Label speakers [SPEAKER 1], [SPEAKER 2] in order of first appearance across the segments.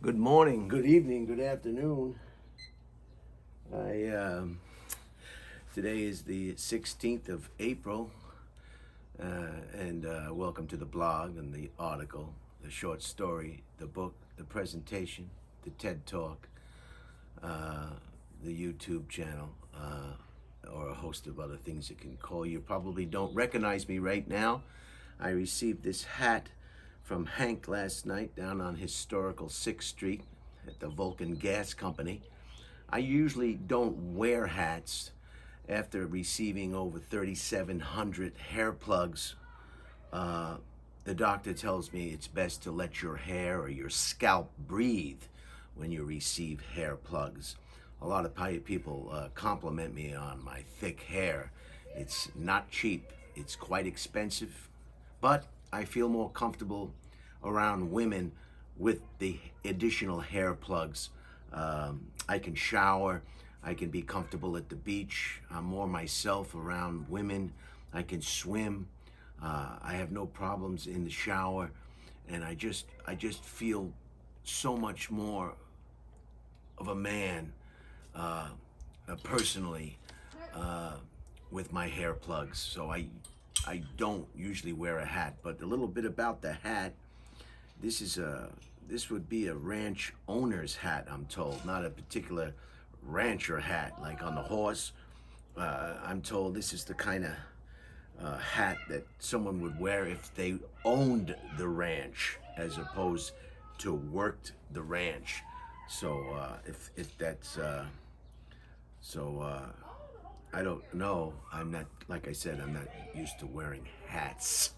[SPEAKER 1] Good morning, good evening, good afternoon. I Today is the 16th of April, and welcome to the blog and the article, the short story, the book, the presentation, the TED Talk, uh, the YouTube channel, or a host of other things you can call. You probably don't recognize me right now. I received this hat from Hank last night down on historical 6th Street at the Vulcan Gas Company. I usually don't wear hats after receiving over 3,700 hair plugs. Uh, the doctor tells me it's best to let your hair or your scalp breathe when you receive hair plugs. A lot of people compliment me on my thick hair. It's not cheap, it's quite expensive, but I feel more comfortable around women with the additional hair plugs. I can shower, I can be comfortable at the beach. I'm more myself around women. I can swim. I have no problems in the shower, and I just feel so much more of a man, uh, personally, uh, with my hair plugs. So I don't usually wear a hat. But a little bit about the hat. This is a this would be a ranch owner's hat, I'm told, not a particular rancher hat like on the horse. I'm told this is the kind of hat that someone would wear if they owned the ranch as opposed to worked the ranch. So if that's so I don't know. I'm not, like I said, I'm not used to wearing hats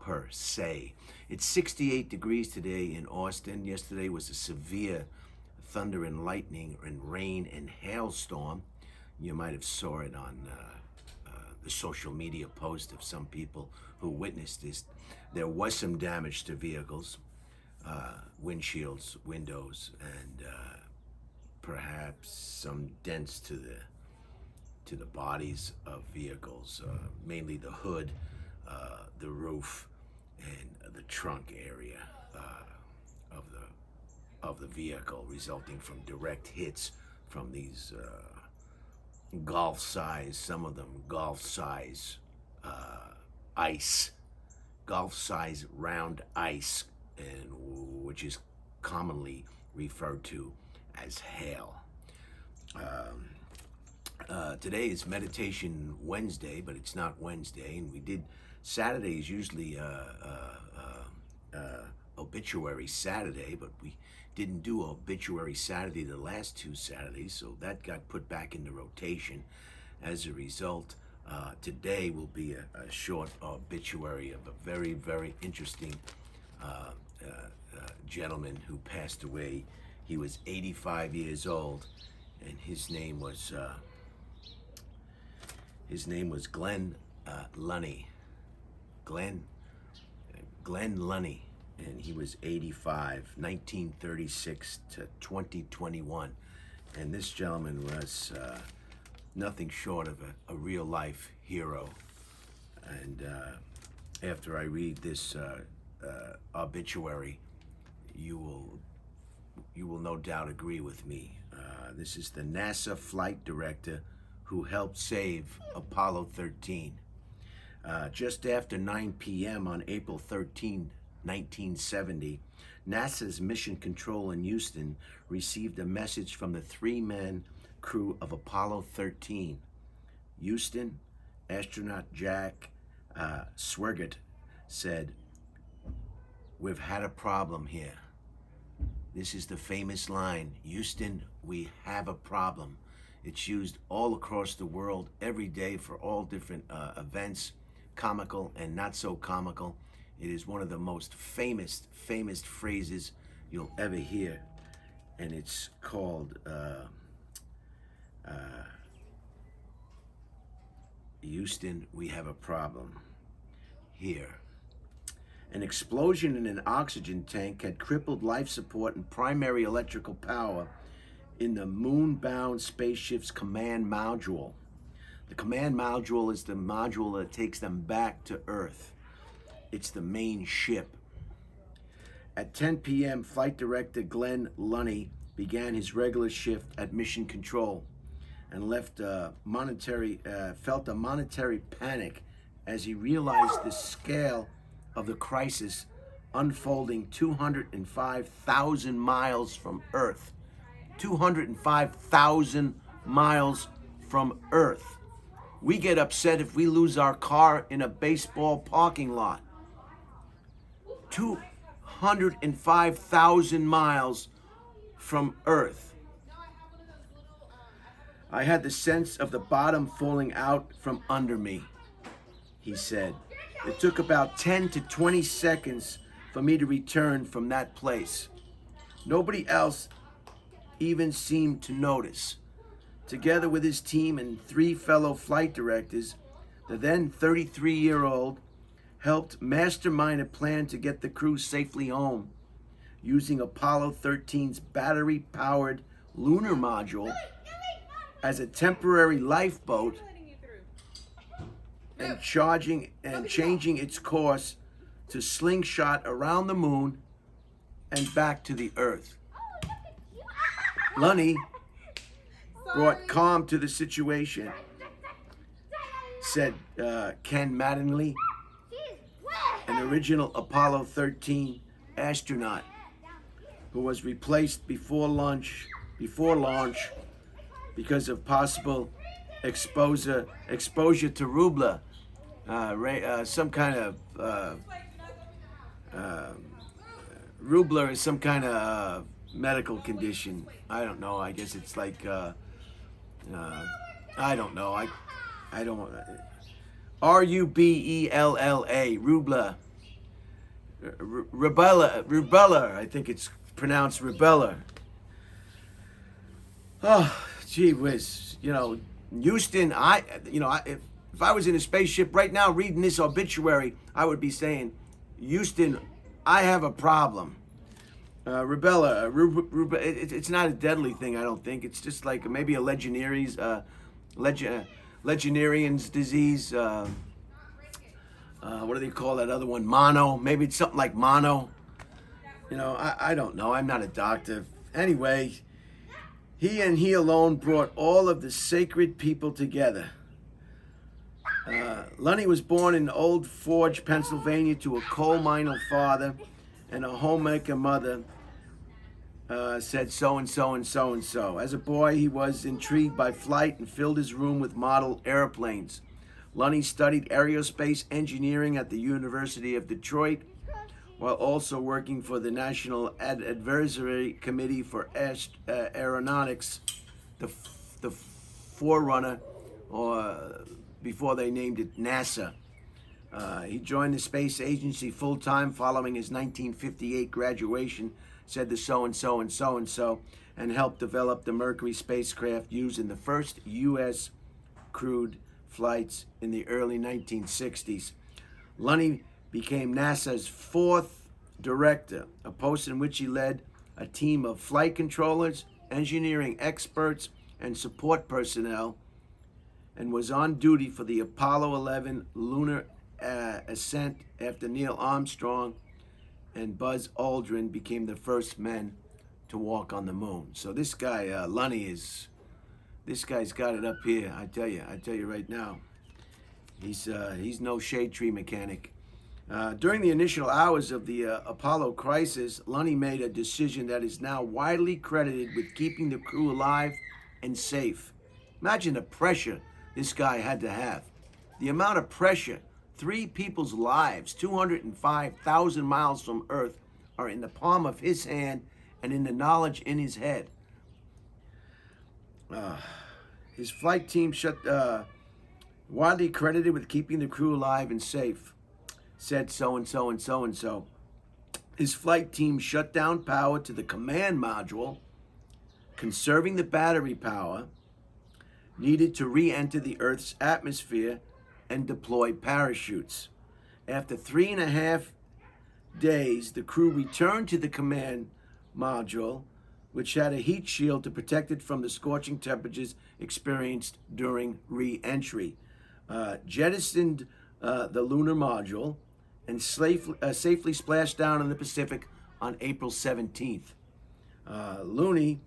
[SPEAKER 1] per se. It's 68 degrees today in Austin. Yesterday was a severe thunder and lightning and rain and hailstorm. You might have saw it on the social media post of some people who witnessed this. There was some damage to vehicles, windshields, windows, and perhaps some dents to the bodies of vehicles, mainly the hood, the roof, and the trunk area of the vehicle, resulting from direct hits from these golf size, some of them golf size ice, golf size round ice, and which is commonly referred to as hail. Today is Meditation Wednesday, but it's not Wednesday, and we did Saturday is usually obituary Saturday, but we didn't do obituary Saturday the last two Saturdays, so that got put back into rotation. As a result, today will be a short obituary of a very, very interesting uh, gentleman who passed away. He was 85 years old, and his name was Glenn Lunny. Glenn Glenn Lunny, and he was 85, 1936 to 2021. And this gentleman was nothing short of a real life hero. And after I read this obituary, you will no doubt agree with me. This is the NASA flight director who helped save Apollo 13. Just after 9 p.m. on April 13, 1970, NASA's Mission Control in Houston received a message from the three-man crew of Apollo 13. Houston, astronaut Jack Swigert said, "We've had a problem here." This is the famous line, "Houston, we have a problem." It's used all across the world every day for all different events, comical and not so comical. It is one of the most famous phrases you'll ever hear, and it's called "Houston, we have a problem here." An explosion in an oxygen tank had crippled life support and primary electrical power in the moon-bound spaceship's command module. The command module is the module that takes them back to Earth. It's the main ship. At 10 p.m., Flight Director Glenn Lunny began his regular shift at Mission Control and felt a monetary panic as he realized the scale of the crisis unfolding 205,000 miles from Earth. 205,000 miles from Earth. We get upset if we lose our car in a baseball parking lot. 205,000 miles from Earth. I had the sense of the bottom falling out from under me, he said. It took about 10 to 20 seconds for me to return from that place. Nobody else even seemed to notice. Together with his team and 3 fellow flight directors, the then 33-year-old helped mastermind a plan to get the crew safely home using Apollo 13's battery-powered lunar module as a temporary lifeboat and changing its course to slingshot around the moon and back to the Earth. Lunny brought calm to the situation, said Ken Mattingly, an original Apollo 13 astronaut who was replaced before launch because of possible exposure to rubella, some kind of rubella is some kind of medical condition. I don't know. I guess it's like I don't know. I don't. Rubella, rubella, rubella. I think it's pronounced rubella. Oh, gee whiz. Houston. If I was in a spaceship right now reading this obituary, I would be saying, Houston, I have a problem. Rubella, it's not a deadly thing, I don't think. It's just like maybe a Legionnaires' disease. What do they call that other one? Mono. Maybe it's something like mono. I don't know. I'm not a doctor. Anyway, he alone brought all of the sacred people together. Lunny was born in Old Forge, Pennsylvania, to a coal miner father and a homemaker mother. Said so and so and so and so. As a boy, he was intrigued by flight and filled his room with model airplanes. Lunny studied aerospace engineering at the University of Detroit, while also working for the National Advisory Committee for Aeronautics, the forerunner, or before they named it NASA. He joined the space agency full-time following his 1958 graduation, said the so-and-so and so-and-so, and helped develop the Mercury spacecraft used in the first U.S. crewed flights in the early 1960s. Lunny became NASA's 4th director, a post in which he led a team of flight controllers, engineering experts, and support personnel, and was on duty for the Apollo 11 lunar ascent after Neil Armstrong and Buzz Aldrin became the first men to walk on the moon. So this guy, Lunny, this guy's got it up here. I tell you right now. He's no shade tree mechanic. During the initial hours of the Apollo crisis, Lunny made a decision that is now widely credited with keeping the crew alive and safe. Imagine the pressure this guy had to have. The amount of pressure. 3 people's lives, 205,000 miles from Earth, are in the palm of his hand and in the knowledge in his head. His flight team widely credited with keeping the crew alive and safe, said so-and-so and so-and-so. His flight team shut down power to the command module, conserving the battery power needed to re-enter the Earth's atmosphere and deploy parachutes. After 3.5 days, the crew returned to the command module, which had a heat shield to protect it from the scorching temperatures experienced during re-entry. Jettisoned the lunar module and safely splashed down in the Pacific on April 17th. Lunny,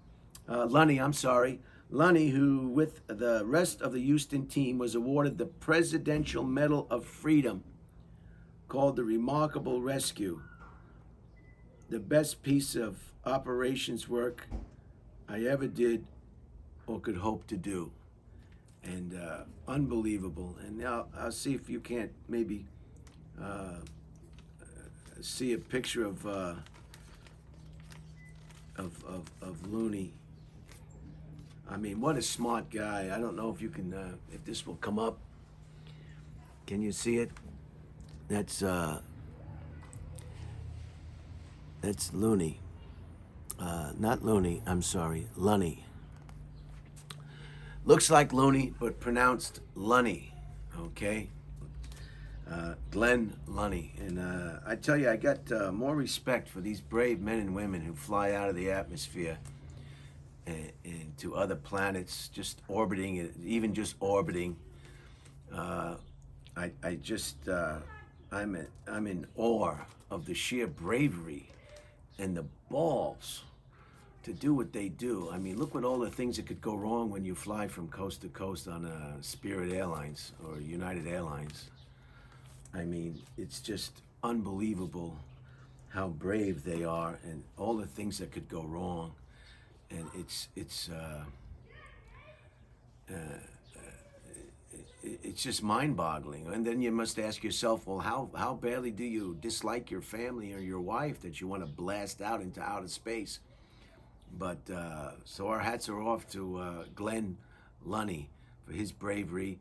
[SPEAKER 1] I'm sorry, Lunny, who with the rest of the Houston team was awarded the Presidential Medal of Freedom, called the Remarkable Rescue, the best piece of operations work I ever did or could hope to do. And unbelievable. And now I'll see if you can't maybe see a picture of Looney. I mean, what a smart guy. I don't know if you can, if this will come up. Can you see it? That's Looney. Not Looney, I'm sorry, Lunny. Looks like Looney, but pronounced Lunny, okay? Glenn Lunny. And I tell you, I got more respect for these brave men and women who fly out of the atmosphere and to other planets, just orbiting, even just orbiting. I'm in awe of the sheer bravery and the balls to do what they do. I mean, look what all the things that could go wrong when you fly from coast to coast on Spirit Airlines or United Airlines. I mean, it's just unbelievable how brave they are and all the things that could go wrong. And it's just mind-boggling. And then you must ask yourself, well, how badly do you dislike your family or your wife that you want to blast out into outer space? But so our hats are off to Glenn Lunny for his bravery,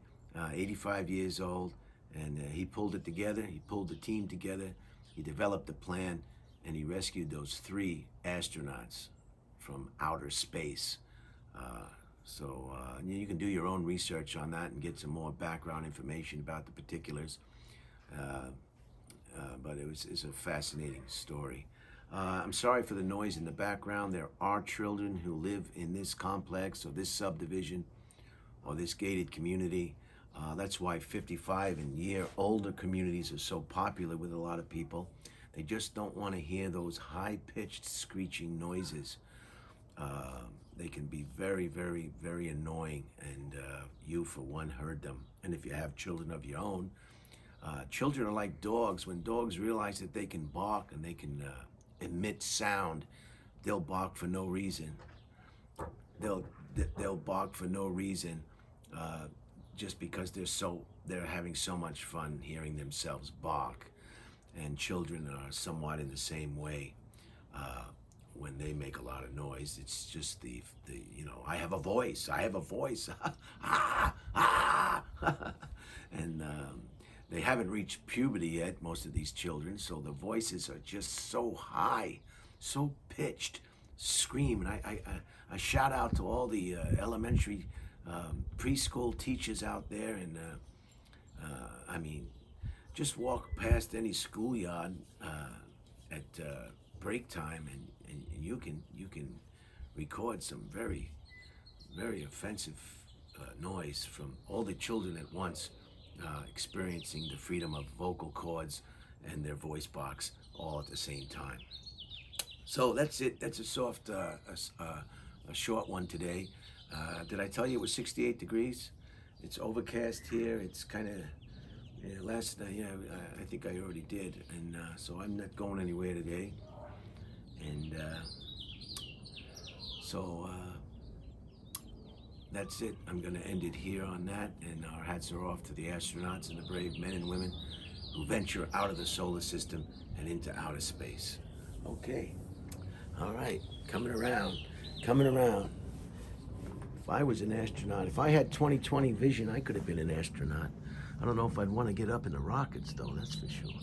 [SPEAKER 1] 85 years old, and he pulled it together. He pulled the team together. He developed a plan, and he rescued those 3 astronauts from outer space. So you can do your own research on that and get some more background information about the particulars. But it's a fascinating story. I'm sorry for the noise in the background. There are children who live in this complex or this subdivision or this gated community. That's why 55 and year older communities are so popular with a lot of people. They just don't want to hear those high-pitched screeching noises. They can be very, very, very annoying, and you, for one, heard them. And if you have children of your own, children are like dogs. When dogs realize that they can bark and they can emit sound, they'll bark for no reason. They'll bark for no reason, just because they're having so much fun hearing themselves bark. And children are somewhat in the same way. When they make a lot of noise, it's just the I have a voice, and they haven't reached puberty yet, most of these children, so the voices are just so high, so pitched, scream. And I shout out to all the elementary preschool teachers out there, and I mean, just walk past any schoolyard at break time, and you can record some very, very offensive noise from all the children at once, experiencing the freedom of vocal cords and their voice box all at the same time. So that's it. That's a soft, a short one today. Did I tell you it was 68 degrees? It's overcast here. It's kind of, last night, I think I already did. And so I'm not going anywhere today. And so that's it. I'm going to end it here on that. And our hats are off to the astronauts and the brave men and women who venture out of the solar system and into outer space. Okay. All right. Coming around. If I was an astronaut, if I had 20/20 vision, I could have been an astronaut. I don't know if I'd want to get up in the rockets, though, that's for sure.